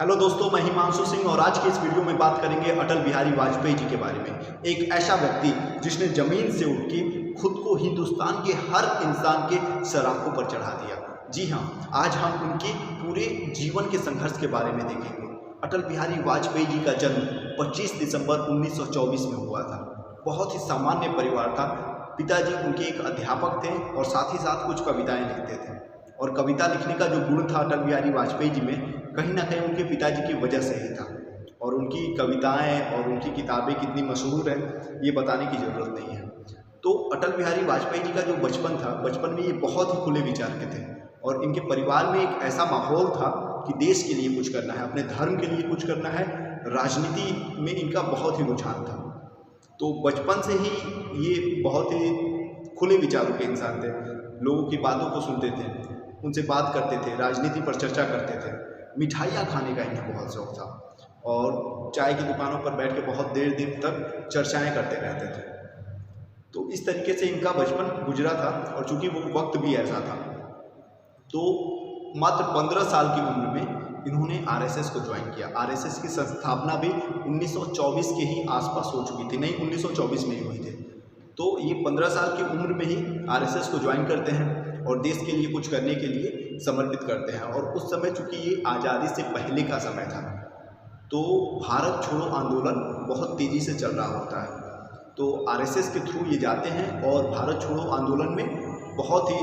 Hello दोस्तों, मैं हिमांशु सिंह और आज की इस वीडियो में बात करेंगे अटल बिहारी वाजपेयी जी के बारे में। एक ऐसा व्यक्ति जिसने जमीन से उठ के खुद को हिंदुस्तान के हर इंसान के सराखों पर चढ़ा दिया। जी हाँ, आज हम उनके पूरे जीवन के संघर्ष के बारे में देखेंगे। अटल बिहारी वाजपेयी जी का जन्म 25 दिसंबर 1924 में हुआ था। बहुत ही सामान्य परिवार था। पिताजी उनके एक अध्यापक थे और साथ ही साथ कुछ कविताएं लिखते थे। और कविता लिखने का जो गुण था अटल बिहारी वाजपेयी जी में, कहीं ना कहीं उनके पिताजी की वजह से ही था। और उनकी कविताएं और उनकी किताबें कितनी मशहूर हैं ये बताने की ज़रूरत नहीं है। तो अटल बिहारी वाजपेयी जी का जो बचपन था, बचपन में ये बहुत ही खुले विचार के थे और इनके परिवार में एक ऐसा माहौल था कि देश के लिए कुछ करना है, अपने धर्म के लिए कुछ करना है। राजनीति में इनका बहुत ही रुझान था। तो बचपन से ही ये बहुत ही खुले विचारों के इंसान थे। लोगों की बातों को सुनते थे, उनसे बात करते थे, राजनीति पर चर्चा करते थे। मिठाइयाँ खाने का इन्हें बहुत शौक था और चाय की दुकानों पर बैठ के बहुत देर देर तक चर्चाएं करते रहते थे। तो इस तरीके से इनका बचपन गुजरा था और चूंकि वो वक्त भी ऐसा था, तो मात्र 15 साल की उम्र में इन्होंने आरएसएस को ज्वाइन किया। आरएसएस की संस्थापना भी 1924 के ही आसपास हो चुकी थी, नहीं 1924 में ही हुई थी। तो ये 15 साल की उम्र में ही आरएसएस को ज्वाइन करते हैं और देश के लिए कुछ करने के लिए समर्पित करते हैं। और उस समय चूंकि ये आज़ादी से पहले का समय था, तो भारत छोड़ो आंदोलन बहुत तेज़ी से चल रहा होता है। तो आरएसएस के थ्रू ये जाते हैं और भारत छोड़ो आंदोलन में बहुत ही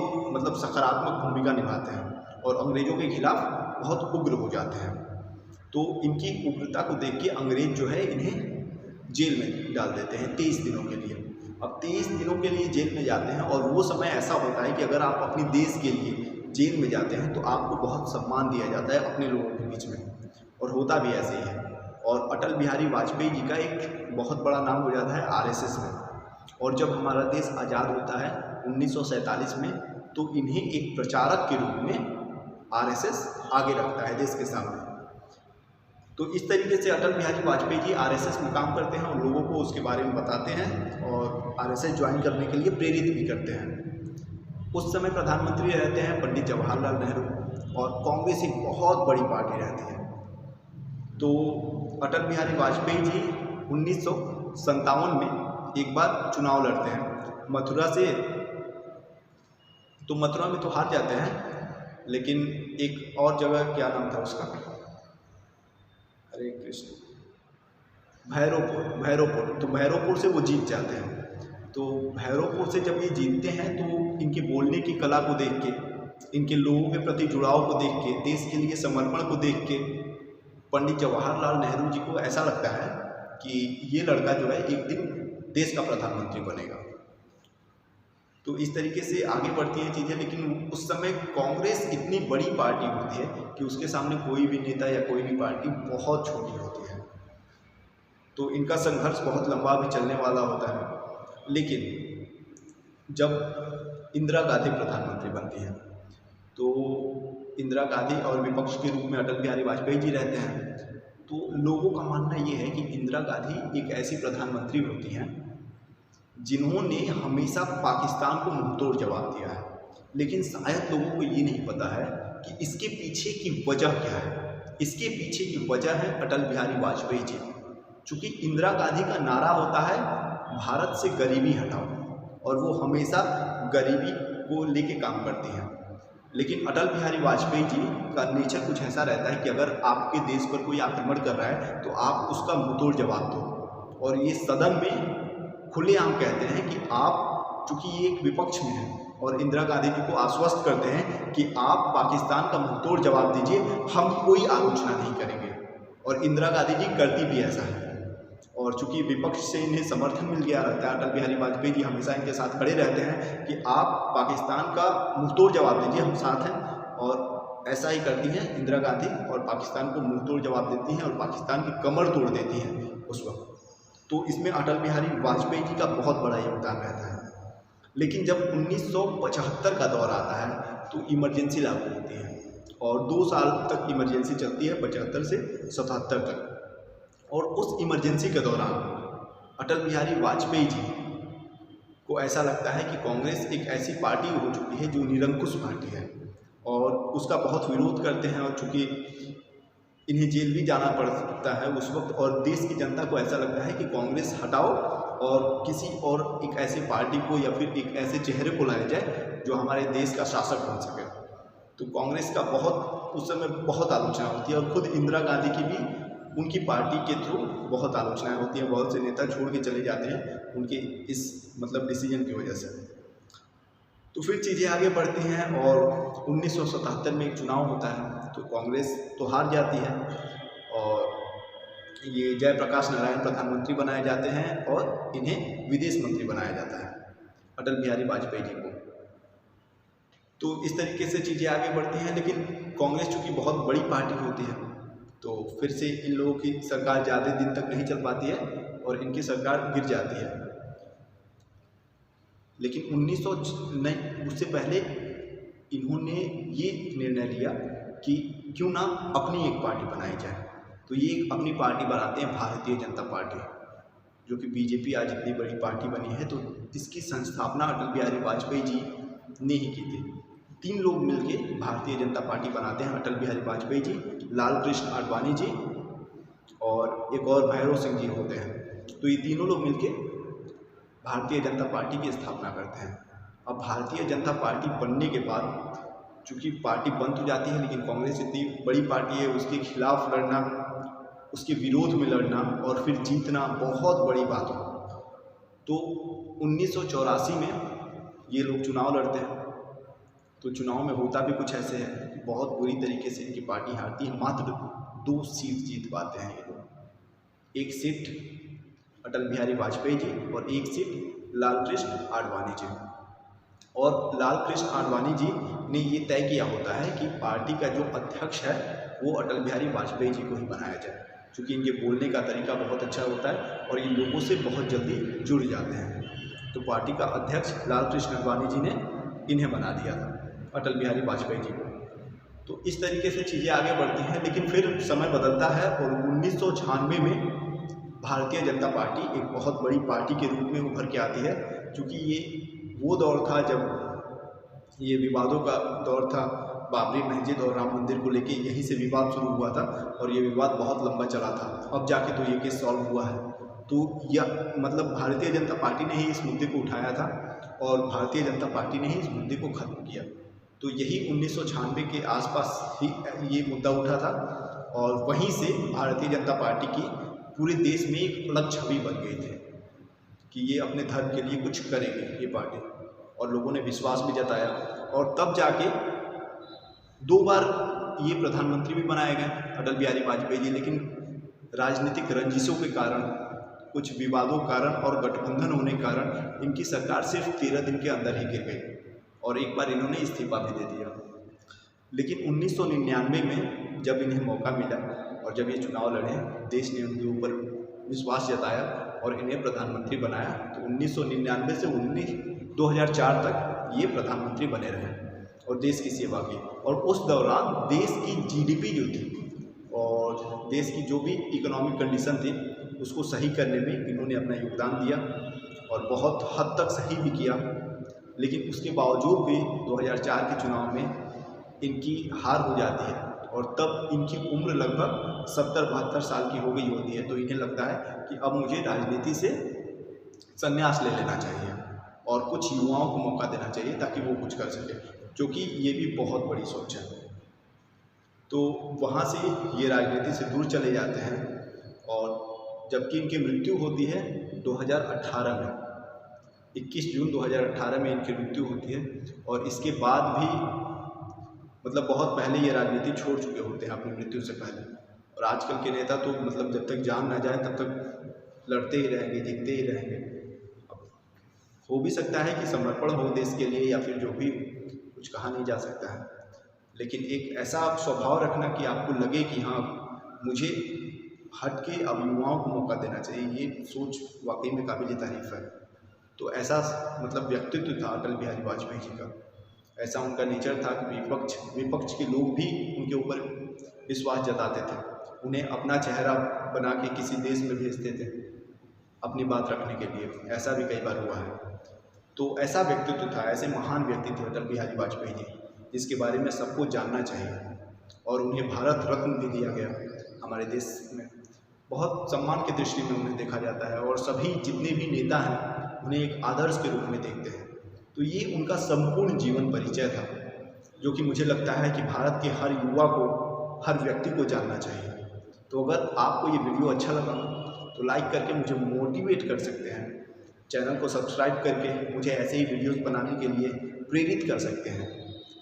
सकारात्मक भूमिका निभाते हैं और अंग्रेज़ों के खिलाफ बहुत उग्र हो जाते हैं। तो इनकी उग्रता को देख के अंग्रेज जो है इन्हें जेल में डाल देते हैं 23 दिनों के लिए। अब 23 दिनों के लिए जेल में जाते हैं और वो समय ऐसा होता है कि अगर आप अपने देश के लिए जेल में जाते हैं तो आपको बहुत सम्मान दिया जाता है अपने लोगों के बीच में, और होता भी ऐसे ही है। और अटल बिहारी वाजपेयी जी का एक बहुत बड़ा नाम हो जाता है आरएसएस में। और जब हमारा देश आज़ाद होता है 1947 में, तो इन्हें एक प्रचारक के रूप में आरएसएस आगे रखता है देश के सामने। तो इस तरीके से अटल बिहारी वाजपेयी जी आरएसएस में काम करते हैं और लोगों को उसके बारे में बताते हैं और आरएसएस ज्वाइन करने के लिए प्रेरित भी करते हैं। उस समय प्रधानमंत्री रहते हैं पंडित जवाहरलाल नेहरू और कांग्रेस एक बहुत बड़ी पार्टी रहती है। तो अटल बिहारी वाजपेयी जी 1957 में एक बार चुनाव लड़ते हैं मथुरा से। तो मथुरा में तो हार जाते हैं, लेकिन एक और जगह, क्या नाम था उसका, हरे कृष्ण, भैरवपुर। तो भैरवपुर से वो जीत जाते हैं। तो भैरवपुर से जब ये जीतते हैं तो इनके बोलने की कला को देख के, इनके लोगों के प्रति जुड़ाव को देख के, देश के लिए समर्पण को देख के पंडित जवाहरलाल नेहरू जी को ऐसा लगता है कि ये लड़का जो है एक दिन देश का प्रधानमंत्री बनेगा। तो इस तरीके से आगे बढ़ती हैं चीज़ें। लेकिन उस समय कांग्रेस इतनी बड़ी पार्टी होती है कि उसके सामने कोई भी नेता या कोई भी पार्टी बहुत छोटी होती है। तो इनका संघर्ष बहुत लंबा भी चलने वाला होता है। लेकिन जब इंदिरा गांधी प्रधानमंत्री बनती हैं, तो इंदिरा गांधी और विपक्ष के रूप में अटल बिहारी वाजपेयी जी रहते हैं। तो लोगों का मानना ये है कि इंदिरा गांधी एक ऐसी प्रधानमंत्री होती हैं जिन्होंने हमेशा पाकिस्तान को मुंहतोड़ जवाब दिया है। लेकिन शायद लोगों को ये नहीं पता है कि इसके पीछे की वजह क्या है। इसके पीछे की वजह है अटल बिहारी वाजपेयी जी। चूँकि इंदिरा गांधी का नारा होता है भारत से गरीबी हटाओ, और वो हमेशा गरीबी को लेके काम करती हैं। लेकिन अटल बिहारी वाजपेयी जी का नेचर कुछ ऐसा रहता है कि अगर आपके देश पर कोई आक्रमण कर रहा है तो आप उसका मुंहतोड़ जवाब दो। और ये सदन में खुलेआम कहते हैं कि आप, चूँकि ये एक विपक्ष में है, और इंदिरा गांधी जी को आश्वस्त करते हैं कि आप पाकिस्तान का मुंहतोड़ जवाब दीजिए, हम कोई आलोचना नहीं करेंगे। और इंदिरा गांधी जी करती भी ऐसा है। और चूंकि विपक्ष से इन्हें समर्थन मिल गया रहता है, अटल बिहारी वाजपेयी जी हमेशा इनके साथ खड़े रहते हैं कि आप पाकिस्तान का मुंहतोड़ जवाब दीजिए, हम साथ हैं। और ऐसा ही करती हैं इंदिरा गांधी, और पाकिस्तान को मुंहतोड़ जवाब देती हैं और पाकिस्तान की कमर तोड़ देती हैं उस वक्त। तो इसमें अटल बिहारी वाजपेयी जी का बहुत बड़ा योगदान रहता है। लेकिन जब 1975 का दौर आता है तो इमरजेंसी लागू होती है और 2 साल तक इमरजेंसी चलती है, 75 से 77 तक। और उस इमरजेंसी के दौरान अटल बिहारी वाजपेयी जी को ऐसा लगता है कि कांग्रेस एक ऐसी पार्टी हो चुकी है जो निरंकुश पार्टी है और उसका बहुत विरोध करते हैं। और चूँकि इन्हें जेल भी जाना पड़ सकता है उस वक्त, और देश की जनता को ऐसा लगता है कि कांग्रेस हटाओ और किसी और एक ऐसे पार्टी को या फिर एक ऐसे चेहरे को लाया जाए जो हमारे देश का शासक बन सके। तो कांग्रेस का बहुत उस समय बहुत आलोचना होती है, और खुद इंदिरा गांधी की भी उनकी पार्टी के थ्रू बहुत आलोचनाएं होती हैं। बहुत से नेता छोड़ के चले जाते हैं उनके इस मतलब डिसीजन की वजह से। तो फिर चीज़ें आगे बढ़ती हैं और 1977 में एक चुनाव होता है, तो कांग्रेस तो हार जाती है और ये जयप्रकाश नारायण प्रधानमंत्री बनाए जाते हैं और इन्हें विदेश मंत्री बनाया जाता है, अटल बिहारी वाजपेयी जी को। तो इस तरीके से चीज़ें आगे बढ़ती हैं, लेकिन कांग्रेस चूँकि बहुत बड़ी पार्टी होती है तो फिर से इन लोगों की सरकार ज़्यादा दिन तक नहीं चल पाती है और इनकी सरकार गिर जाती है। लेकिन 1900 नहीं, उससे पहले इन्होंने ये निर्णय लिया कि क्यों ना अपनी एक पार्टी बनाई जाए। तो ये एक अपनी पार्टी बनाते हैं, भारतीय जनता पार्टी, जो कि बीजेपी आज इतनी बड़ी पार्टी बनी है। तो इसकी संस्थापना अटल बिहारी वाजपेयी जी ने ही की थी। 3 लोग मिलके भारतीय जनता पार्टी बनाते हैं, अटल बिहारी वाजपेयी जी, लाल कृष्ण आडवाणी जी और एक और भैरव सिंह जी होते हैं। तो ये तीनों लोग मिलके भारतीय जनता पार्टी की स्थापना करते हैं। अब भारतीय जनता पार्टी बनने के बाद चूँकि पार्टी बन तो जाती है, लेकिन कांग्रेस इतनी बड़ी पार्टी है, उसके खिलाफ लड़ना, उसके विरोध में लड़ना और फिर जीतना बहुत बड़ी बात हो। तो 1984 में ये लोग चुनाव लड़ते हैं। तो चुनाव में होता भी कुछ ऐसे है कि बहुत बुरी तरीके से इनकी पार्टी हारती है। मात्र 2 सीट जीत पाते हैं ये लोग। 1 सीट अटल बिहारी वाजपेयी जी और 1 सीट लाल कृष्ण आडवाणी जी। और लाल कृष्ण आडवाणी जी ने ये तय किया होता है कि पार्टी का जो अध्यक्ष है वो अटल बिहारी वाजपेयी जी को ही बनाया जाए, क्योंकि इनके बोलने का तरीका बहुत अच्छा होता है और इन लोगों से बहुत जल्दी जुड़ जाते हैं। तो पार्टी का अध्यक्ष लाल कृष्ण आडवाणी जी ने इन्हें बना दिया था, अटल बिहारी वाजपेयी जी को। तो इस तरीके से चीज़ें आगे बढ़ती हैं, लेकिन फिर समय बदलता है और 1996 में भारतीय जनता पार्टी एक बहुत बड़ी पार्टी के रूप में उभर के आती है, क्योंकि ये वो दौर था जब ये विवादों का दौर था। बाबरी मस्जिद और राम मंदिर को लेके यहीं से विवाद शुरू हुआ था और ये विवाद बहुत लंबा चला था। अब जाके तो ये केस सॉल्व हुआ है। तो यह मतलब भारतीय जनता पार्टी ने ही इस मुद्दे को उठाया था और भारतीय जनता पार्टी ने ही इस मुद्दे को ख़त्म किया। तो यही 1996 के आसपास ही ये मुद्दा उठा था और वहीं से भारतीय जनता पार्टी की पूरे देश में एक अलग छवि बन गई थी कि ये अपने धर्म के लिए कुछ करेंगे ये पार्टी, और लोगों ने विश्वास भी जताया। और तब जाके 2 बार ये प्रधानमंत्री भी बनाए गए अटल बिहारी वाजपेयी जी, लेकिन राजनीतिक रंजिशों के कारण, कुछ विवादों के कारण और गठबंधन होने के कारण इनकी सरकार सिर्फ 13 दिन के अंदर ही गिर गई और एक बार इन्होंने इस्तीफा भी दे दिया। लेकिन 1999 में जब इन्हें मौका मिला और जब ये चुनाव लड़े, देश ने उनके ऊपर विश्वास जताया और इन्हें प्रधानमंत्री बनाया। तो 1999 से 2004 तक ये प्रधानमंत्री बने रहे और देश की सेवा की। और उस दौरान देश की जीडीपी जो थी और देश की जो भी इकोनॉमिक कंडीशन थी उसको सही करने में इन्होंने अपना योगदान दिया और बहुत हद तक सही भी किया। लेकिन उसके बावजूद भी 2004 के चुनाव में इनकी हार हो जाती है और तब इनकी उम्र लगभग 70-72 साल की हो गई होती है। तो इन्हें लगता है कि अब मुझे राजनीति से संन्यास ले लेना चाहिए और कुछ युवाओं को मौका देना चाहिए ताकि वो कुछ कर सके, जो कि ये भी बहुत बड़ी सोच है। तो वहाँ से ये राजनीति से दूर चले जाते हैं और जबकि इनकी मृत्यु होती है 2018 में, 21 जून 2018 में इनकी मृत्यु होती है। और इसके बाद भी मतलब बहुत पहले ये राजनीति छोड़ चुके होते हैं अपनी मृत्यु से पहले। और आजकल के नेता तो मतलब जब तक जान ना जाए तब तक लड़ते ही रहेंगे, जीतते ही रहेंगे। अब हो भी सकता है कि समर्पण हो देश के लिए या फिर जो भी, कुछ कहा नहीं जा सकता है, लेकिन एक ऐसा स्वभाव रखना कि आपको लगे कि हाँ मुझे हट के अब युवाओं को मौका देना चाहिए, ये सोच वाकई में काबिल तारीफ है। तो ऐसा मतलब व्यक्तित्व था अटल बिहारी वाजपेयी जी का। ऐसा उनका नेचर था कि विपक्ष के लोग भी उनके ऊपर विश्वास जताते थे, उन्हें अपना चेहरा बना के किसी देश में भेजते थे अपनी बात रखने के लिए। ऐसा भी कई बार हुआ है। तो ऐसा व्यक्तित्व था, ऐसे महान व्यक्ति थे अटल बिहारी वाजपेयी जी, जिसके बारे में सबको जानना चाहिए और उन्हें भारत रत्न भी दिया गया। हमारे देश में बहुत सम्मान की दृष्टि में उन्हें देखा जाता है और सभी जितने भी नेता हैं उन्हें एक आदर्श के रूप में देखते हैं। तो ये उनका संपूर्ण जीवन परिचय था, जो कि मुझे लगता है कि भारत के हर युवा को, हर व्यक्ति को जानना चाहिए। तो अगर आपको ये वीडियो अच्छा लगा तो लाइक करके मुझे मोटिवेट कर सकते हैं, चैनल को सब्सक्राइब करके मुझे ऐसे ही वीडियोस बनाने के लिए प्रेरित कर सकते हैं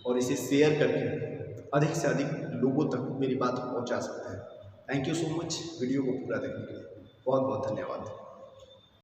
और इसे शेयर करके अधिक से अधिक लोगों तक मेरी बात पहुंचा सकते हैं। Thank you so much video को पूरा देखने के लिए। बहुत बहुत धन्यवाद।